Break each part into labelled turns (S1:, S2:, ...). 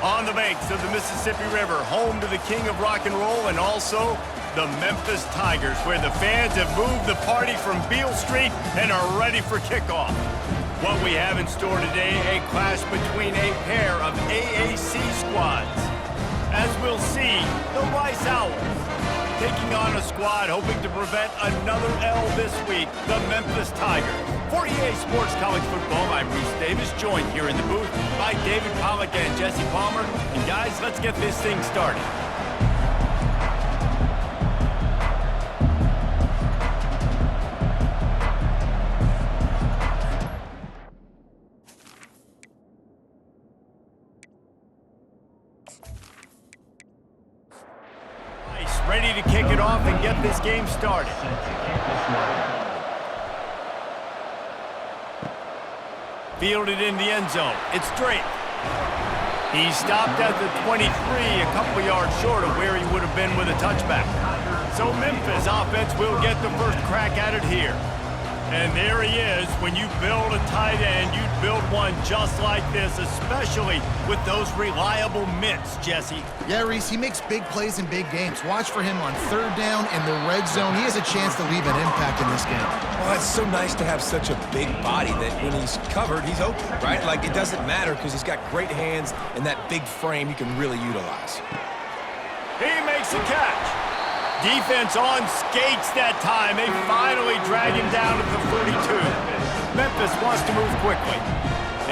S1: On the banks of the Mississippi River, home to the king of rock and roll and also the Memphis Tigers, where the fans have moved the party from Beale Street and are ready for kickoff. What we have in store today, a clash between a pair of AAC squads. As we'll see, the Rice Owls taking on a squad hoping to prevent another L this week, the Memphis Tigers. For EA Sports College Football, I'm Reese Davis, joined here in the booth by David Pollack and Jesse Palmer. And guys, let's get this thing started. Ready to kick it off and get this game started. Fielded in the end zone. It's Drake. He stopped at the 23, a couple yards short of where he would have been with a touchback. So Memphis offense will get the first crack at it here. And there he is. When you build a tight end, you build one just like this, especially with those reliable mitts, Jesse.
S2: Yeah, Reese, he makes big plays in big games. Watch for him on third down in the red zone. He has a chance to leave an impact in this game.
S3: Well, it's so nice to have such a big body that when he's covered, he's open, right? Like, it doesn't matter because he's got great hands and that big frame he can really utilize.
S1: He makes a catch. Defense on skates that time. They finally drag him down to the 42. Memphis wants to move quickly.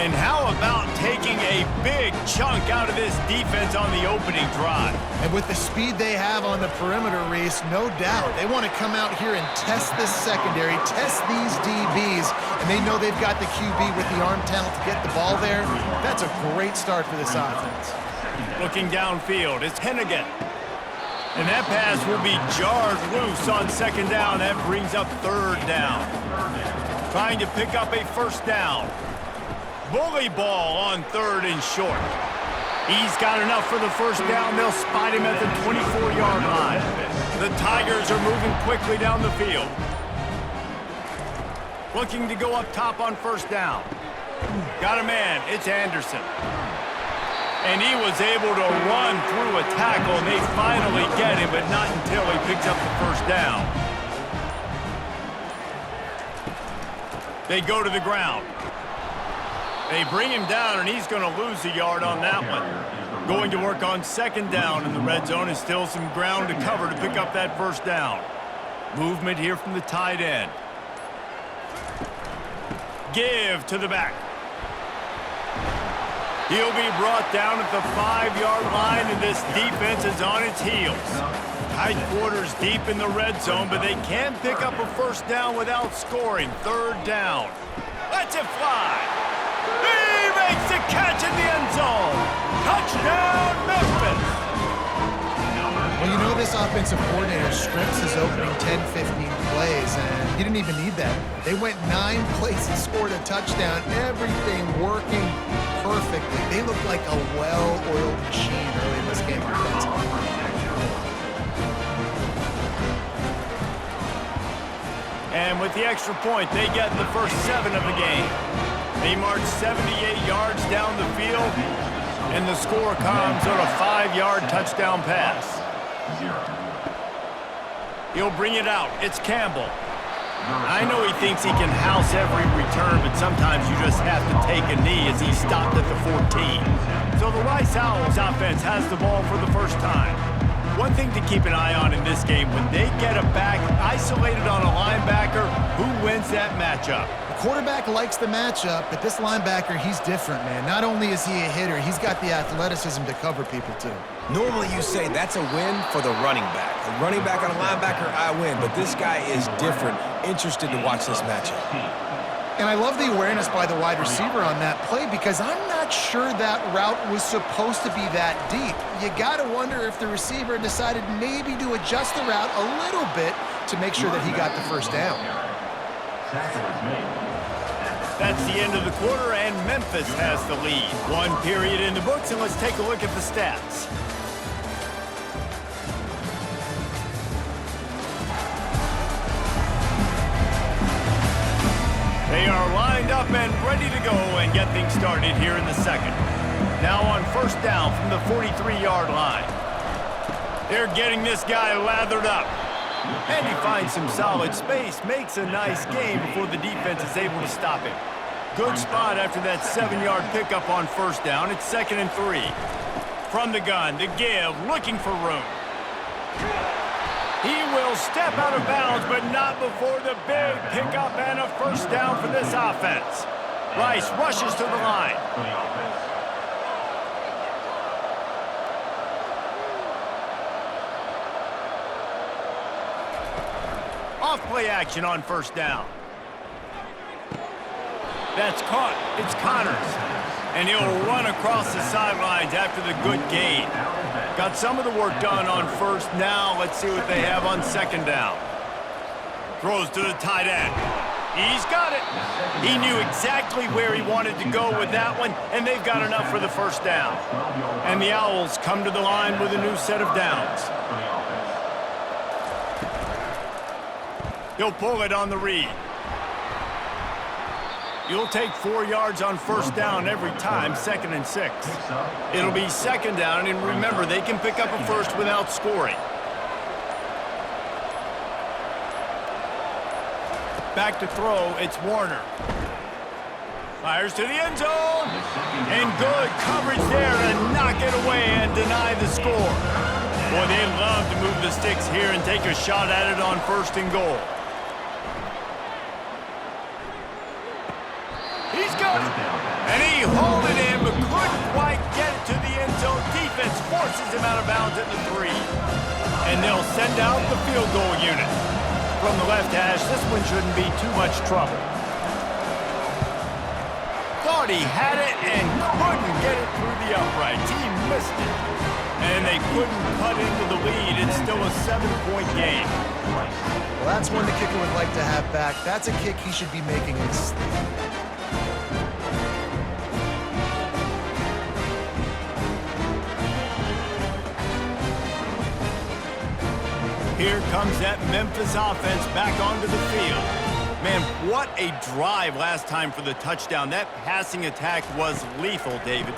S1: And how about taking a big chunk out of this defense on the opening drive?
S2: And with the speed they have on the perimeter, Reese, no doubt, they want to come out here and test this secondary, test these DBs, and they know they've got the QB with the arm talent to get the ball there. That's a great start for this offense.
S1: Looking downfield, it's Hennigan. And that pass will be jarred loose on second down. That brings up third down. Trying to pick up a first down. Bully ball on third and short. He's got enough for the first down. They'll spot him at the 24-yard line. The Tigers are moving quickly down the field. Looking to go up top on first down. Got a man. It's Anderson. And he was able to run through a tackle, and they finally get him, but not until he picks up the first down. They go to the ground. They bring him down, and he's going to lose a yard on that one. Going to work on second down in the red zone, and still some ground to cover to pick up that first down. Movement here from the tight end. Give to the back. He'll be brought down at the 5-yard line, and this defense is on its heels. Tight quarters deep in the red zone, but they can pick up a first down without scoring. Third down. Lets it fly. He makes a catch in the end zone. Touchdown, Memphis.
S2: Well, you know this offensive coordinator scripts his opening 10, 15 plays, and he didn't even need that. They went 9 plays and scored a touchdown. Everything working perfectly. They look like a well-oiled machine early in this game offensively.
S1: And with the extra point, they get the first 7 of the game. They march 78 yards down the field, and the score comes on a 5-yard touchdown pass. He'll bring it out. It's Campbell. I know he thinks he can house every return, but sometimes you just have to take a knee as he stopped at the 14. So the Rice Owls offense has the ball for the first time. One thing to keep an eye on in this game, when they get a back isolated on a linebacker, who wins that matchup?
S2: The quarterback likes the matchup, but this linebacker, he's different, man. Not only is he a hitter, he's got the athleticism to cover people, too.
S3: Normally you say that's a win for the running back. A running back on a linebacker, I win. But this guy is different. Interested to watch this matchup.
S2: And I love the awareness by the wide receiver on that play because I'm not sure that route was supposed to be that deep. You got to wonder if the receiver decided maybe to adjust the route a little bit to make sure that he got the first down.
S1: That's the end of the quarter, and Memphis has the lead. 1 period in the books, and let's take a look at the stats. They are lined up and ready to go and get things started here in the second. Now on first down from the 43-yard line. They're getting this guy lathered up. And he finds some solid space, makes a nice gain before the defense is able to stop him. Good spot after that 7-yard pickup on first down. It's 2nd and 3. From the gun, the give, looking for room. He will step out of bounds, but not before the big pickup and a first down for this offense. Rice rushes to the line. Off play action on first down. That's caught. It's Connors. And he'll run across the sidelines after the good gain. Got some of the work done on first. Now let's see what they have on second down. Throws to the tight end. He's got it. He knew exactly where he wanted to go with that one, and they've got enough for the first down. And the Owls come to the line with a new set of downs. He'll pull it on the read. You'll take 4 yards on first down every time, 2nd and 6. It'll be second down, and remember, they can pick up a first without scoring. Back to throw, it's Warner. Fires to the end zone. And good coverage there to knock it away and deny the score. Boy, they love to move the sticks here and take a shot at it on first and goal. He's got it. And he hauled it in, but couldn't quite get it to the end zone. Defense forces him out of bounds at the 3. And they'll send out the field goal unit. From the left hash, this one shouldn't be too much trouble. Thought he had it and couldn't get it through the uprights. He missed it. And they couldn't cut into the lead. It's still a 7-point game.
S2: Well, that's one the kicker would like to have back. That's a kick he should be making in his sleep.
S1: Here comes that Memphis offense back onto the field. Man, what a drive last time for the touchdown. That passing attack was lethal, David.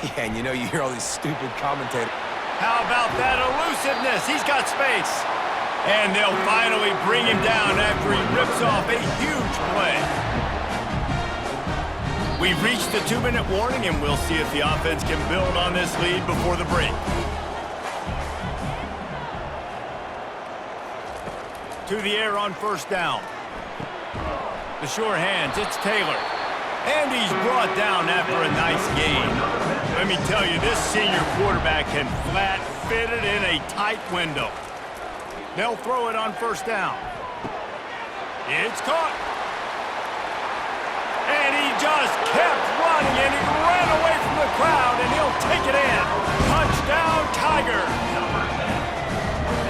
S3: Yeah, and you know, you hear all these stupid commentators.
S1: How about that elusiveness? He's got space. And they'll finally bring him down after he rips off a huge play. We've reached the 2-minute warning, and we'll see if the offense can build on this lead before the break. To the air on first down. The sure hands, it's Taylor. And he's brought down after a nice gain. Let me tell you, this senior quarterback can flat fit it in a tight window. They'll throw it on first down. It's caught. And he just kept running, and he ran away from the crowd, and he'll take it in. Touchdown, Tigers.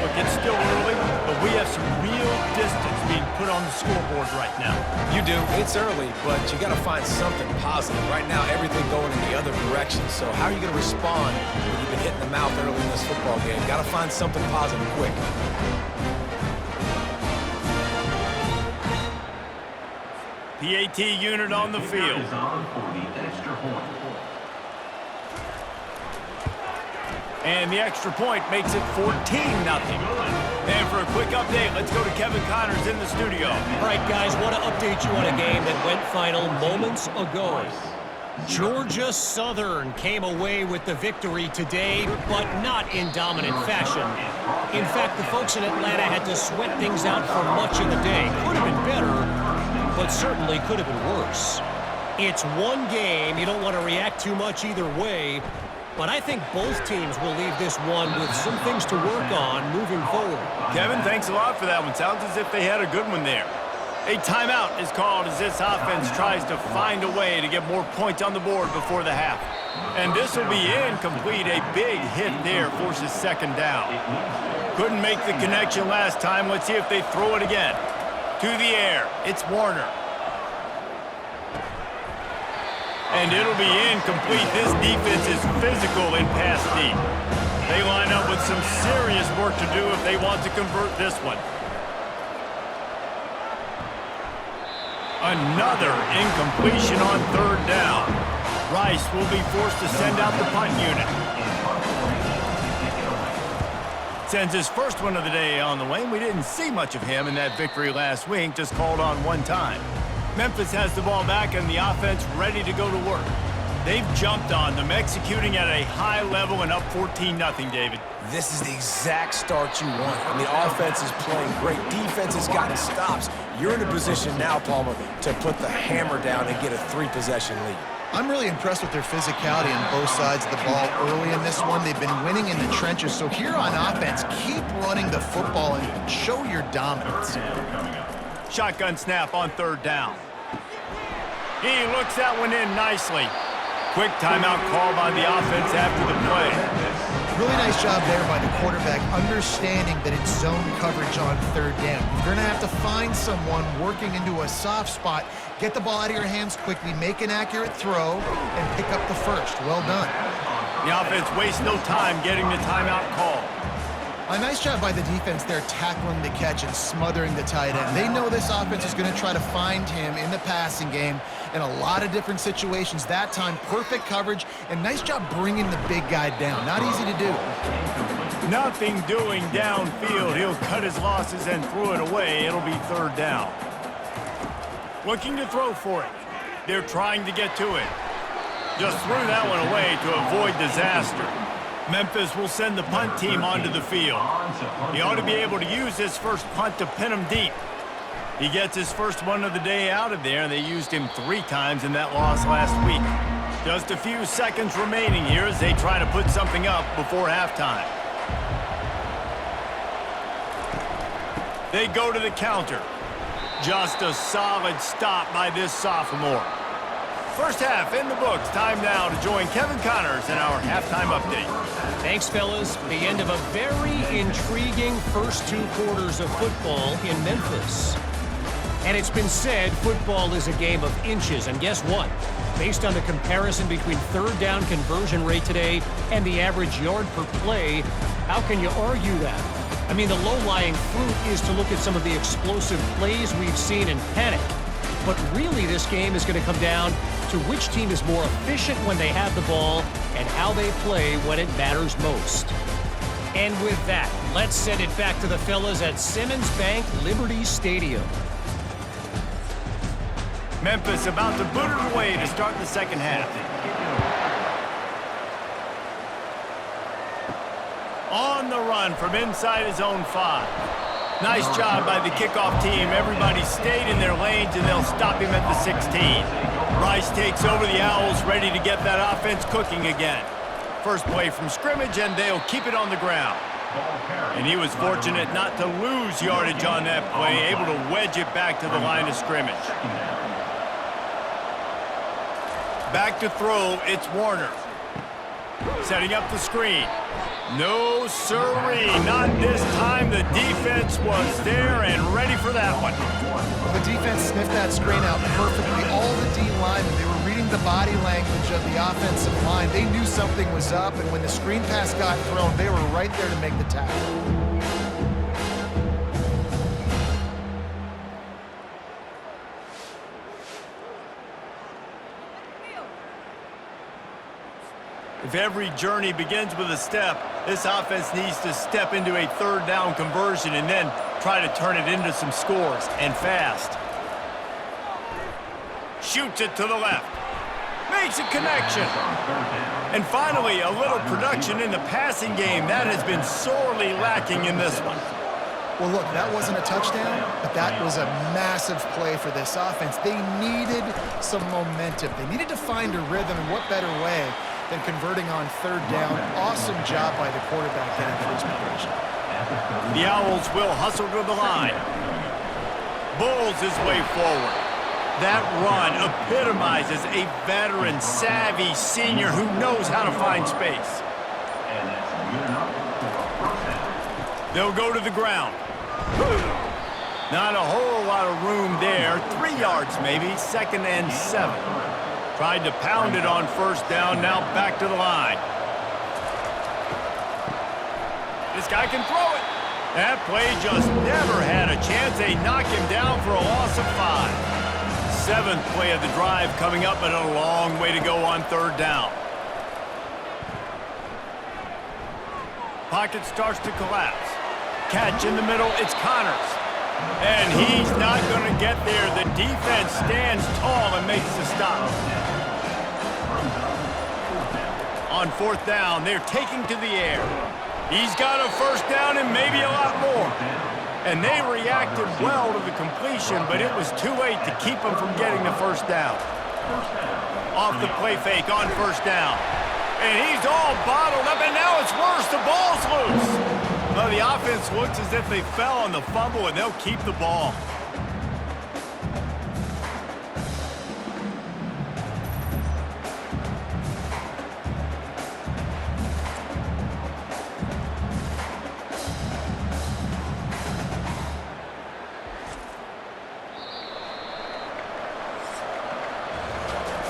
S1: Look, it's still early, but we have some real distance being put on the scoreboard right now.
S3: You do. It's early, but you got to find something positive. Right now, everything going in the other direction. So how are you going to respond when you've been hit in the mouth early in this football game? Got to find something positive quick.
S1: PAT unit on the field. And the extra point makes it 14-0. And for a quick update, let's go to Kevin Connors in the studio.
S4: All right, guys, want to update you on a game that went final moments ago. Georgia Southern came away with the victory today, but not in dominant fashion. In fact, the folks in Atlanta had to sweat things out for much of the day. Could have been better, but certainly could have been worse. It's one game. You don't want to react too much either way. But I think both teams will leave this one with some things to work on moving forward.
S1: Kevin, thanks a lot for that one. Sounds as if they had a good one there. A timeout is called as this offense tries to find a way to get more points on the board before the half. And this will be incomplete. A big hit there forces second down. Couldn't make the connection last time. Let's see if they throw it again. To the air, it's Warner. And it'll be incomplete. This defense is physical in pass deep. They line up with some serious work to do if they want to convert this one. Another incompletion on third down. Rice Rice will be forced to send out the punt unit. Sends his first one of the day on the way. We didn't see much of him in that victory last week, just called on one time. Memphis has the ball back and the offense ready to go to work. They've jumped on them, executing at a high level and up 14-0, David.
S3: This is the exact start you want. I mean, offense is playing great. Defense has gotten stops. You're in a position now, Palmer, to put the hammer down and get a 3-possession lead.
S2: I'm really impressed with their physicality on both sides of the ball early in this one. They've been winning in the trenches. So here on offense, keep running the football and show your dominance.
S1: Shotgun snap on third down. He looks that one in nicely. Quick timeout call by the offense after the play.
S2: Really nice job there by the quarterback, understanding that it's zone coverage on third down. You're going to have to find someone working into a soft spot, get the ball out of your hands quickly, make an accurate throw, and pick up the first. Well done.
S1: The offense wastes no time getting the timeout call.
S2: A nice job by the defense there tackling the catch and smothering the tight end. They know this offense is going to try to find him in the passing game in a lot of different situations. That time, perfect coverage, and nice job bringing the big guy down. Not easy to do.
S1: Nothing doing downfield. He'll cut his losses and throw it away. It'll be third down. Looking to throw for it. They're trying to get to it. Just threw that one away to avoid disaster. Memphis will send the punt team onto the field. He ought to be able to use his first punt to pin him deep. He gets his first one of the day out of there, and they used him 3 times in that loss last week. Just a few seconds remaining here as they try to put something up before halftime. They go to the counter. Just a solid stop by this sophomore. First half in the books. Time now to join Kevin Connors in our halftime update.
S4: Thanks, fellas. The end of a very intriguing first 2 quarters of football in Memphis. And it's been said football is a game of inches. And guess what? Based on the comparison between third down conversion rate today and the average yard per play, how can you argue that? I mean, the low-lying fruit is to look at some of the explosive plays we've seen and panic. But really, this game is going to come down to which team is more efficient when they have the ball and how they play when it matters most. And with that, let's send it back to the fellas at Simmons Bank Liberty Stadium.
S1: Memphis about to boot it away to start the second half. On the run from inside his own 5. Nice job by the kickoff team. Everybody stayed in their lanes, and they'll stop him at the 16. Rice takes over the Owls, ready to get that offense cooking again. First play from scrimmage, and they'll keep it on the ground. And he was fortunate not to lose yardage on that play, able to wedge it back to the line of scrimmage. Back to throw, it's Warner. Setting up the screen. No, sirree, not this time. The defense was there and ready for that one.
S2: Well, the defense sniffed that screen out perfectly. All the D linemen, they were reading the body language of the offensive line. They knew something was up, and when the screen pass got thrown, they were right there to make the tackle.
S1: If every journey begins with a step, this offense needs to step into a third down conversion and then try to turn it into some scores, and fast. Shoots it to the left. Makes a connection. And finally, a little production in the passing game. That has been sorely lacking in this one.
S2: Well, look, that wasn't a touchdown, but that was a massive play for this offense. They needed some momentum. They needed to find a rhythm, and what better way than converting on third down. Awesome job by the quarterback getting to his position.
S1: The Owls will hustle to the line. Bulls his way forward. That run epitomizes a veteran, savvy senior who knows how to find space. They'll go to the ground. Not a whole lot of room there. 3 yards maybe, 2nd and 7. Tried to pound it on first down, now back to the line. This guy can throw it. That play just never had a chance. They knock him down for a loss of 5. 7th play of the drive coming up, but a long way to go on 3rd down. Pocket starts to collapse. Catch in the middle, it's Connors. And he's not going to get there. The defense stands tall and makes the stop. On 4th down, they're taking to the air. He's got a 1st down and maybe a lot more. And they reacted well to the completion, but it was too late to keep them from getting the 1st down. Off the play fake on 1st down. And he's all bottled up, and now it's worse. The ball's loose. Well, the offense looks as if they fell on the fumble, and they'll keep the ball.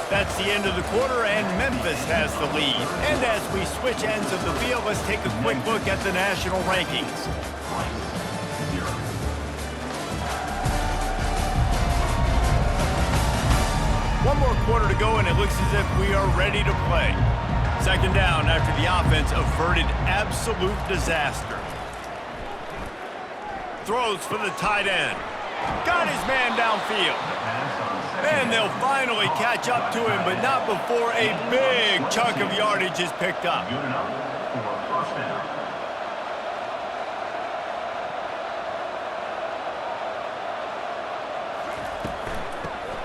S1: That's the end of the quarter, and Memphis has the lead. And as we switch ends of the field, let's take a quick look at the national rankings. One more quarter to go, and it looks as if we are ready to play. 2nd down after the offense averted absolute disaster. Throws for the tight end. Got his man downfield. And they'll finally catch up to him, but not before a big chunk of yardage is picked up.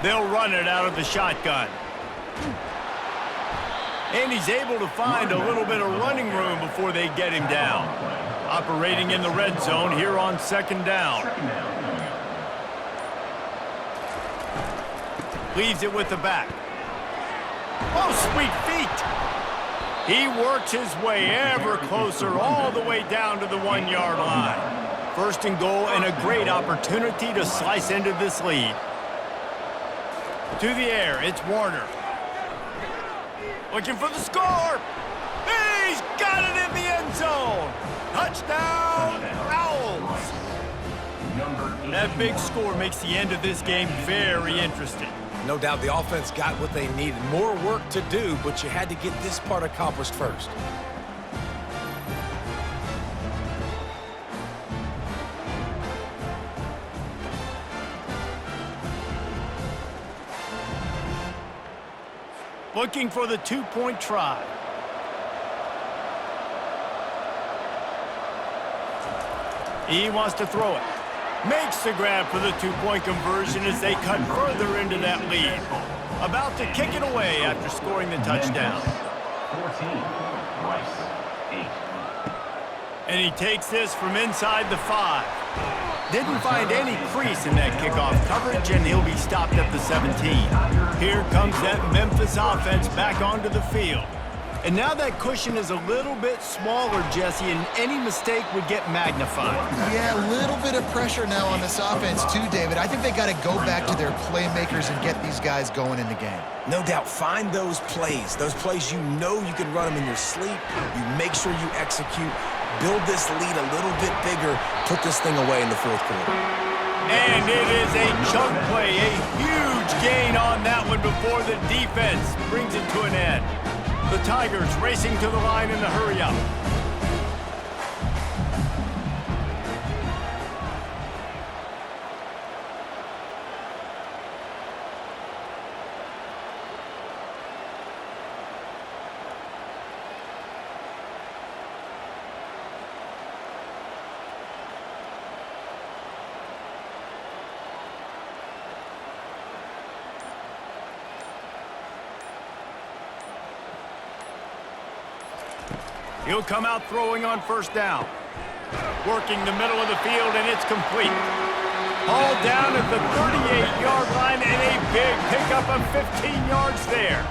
S1: They'll run it out of the shotgun. And he's able to find a little bit of running room before they get him down. Operating in the red zone here on 2nd down. Leaves it with the back. Oh, sweet feet. He works his way ever closer all the way down to the 1-yard line. 1st and goal, and a great opportunity to slice into this lead. To the air, it's Warner. Looking for the score. He's got it in the end zone. Touchdown, Owls. That big score makes the end of this game very interesting.
S3: No doubt the offense got what they needed. More work to do, but you had to get this part accomplished first.
S1: Looking for the 2-point try. He wants to throw it. Makes the grab for the 2-point conversion as they cut further into that lead. About to kick it away after scoring the touchdown.
S5: 14, Rice, 8.
S1: And he takes this from inside the 5. Didn't find any crease in that kickoff coverage, and he'll be stopped at the 17. Here comes that Memphis offense back onto the field. And now that cushion is a little bit smaller, Jesse, and any mistake would get magnified.
S2: Yeah, a little bit of pressure now on this offense too, David. I think they got to go back to their playmakers and get these guys going in the game.
S3: No doubt, find those plays you know you can run them in your sleep. You make sure you execute, build this lead a little bit bigger, put this thing away in the 4th quarter.
S1: And it is a chunk play, a huge gain on that one before the defense brings it to an end. The Tigers racing to the line in the hurry-up. He'll come out throwing on 1st down. Working the middle of the field, and it's complete. Hauled down at the 38-yard line, and a big pickup of 15 yards there.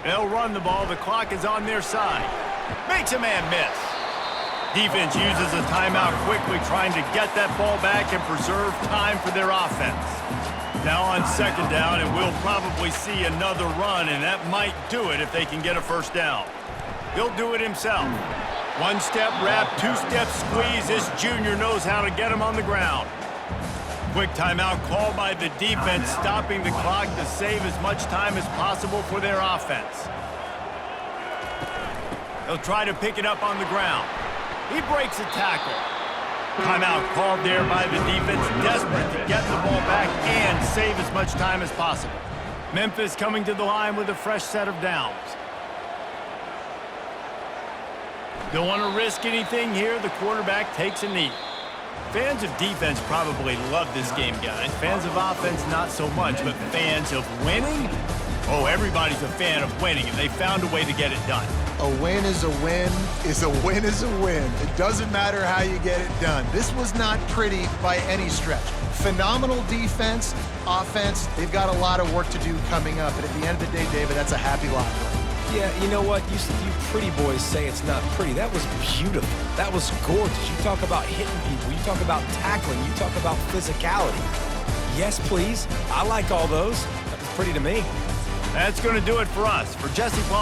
S1: They'll run the ball. The clock is on their side. Makes a man miss. Defense uses a timeout quickly, trying to get that ball back and preserve time for their offense. Now on 2nd down, and we'll probably see another run, and that might do it if they can get a 1st down. He'll do it himself. 1-step wrap, 2-step squeeze. This junior knows how to get him on the ground. Quick timeout called by the defense, stopping the clock to save as much time as possible for their offense. They'll try to pick it up on the ground. He breaks a tackle. Timeout called there by the defense, desperate to get the ball back and save as much time as possible. Memphis coming to the line with a fresh set of downs. Don't want to risk anything here. The quarterback takes a knee. Fans of defense probably love this game, guys. Fans of offense, not so much. But fans of winning? Oh, everybody's a fan of winning, and they found a way to get it done.
S2: A win is a win is a win is a win. It doesn't matter how you get it done. This was not pretty by any stretch. Phenomenal defense, offense. They've got a lot of work to do coming up. And at the end of the day, David, that's a happy lot for them.
S3: Yeah, you know what? You pretty boys say it's not pretty. That was beautiful. That was gorgeous. You talk about hitting people. You talk about tackling. You talk about physicality. Yes, please. I like all those. That was pretty to me.
S1: That's going to do it for us. For Jesse Paul.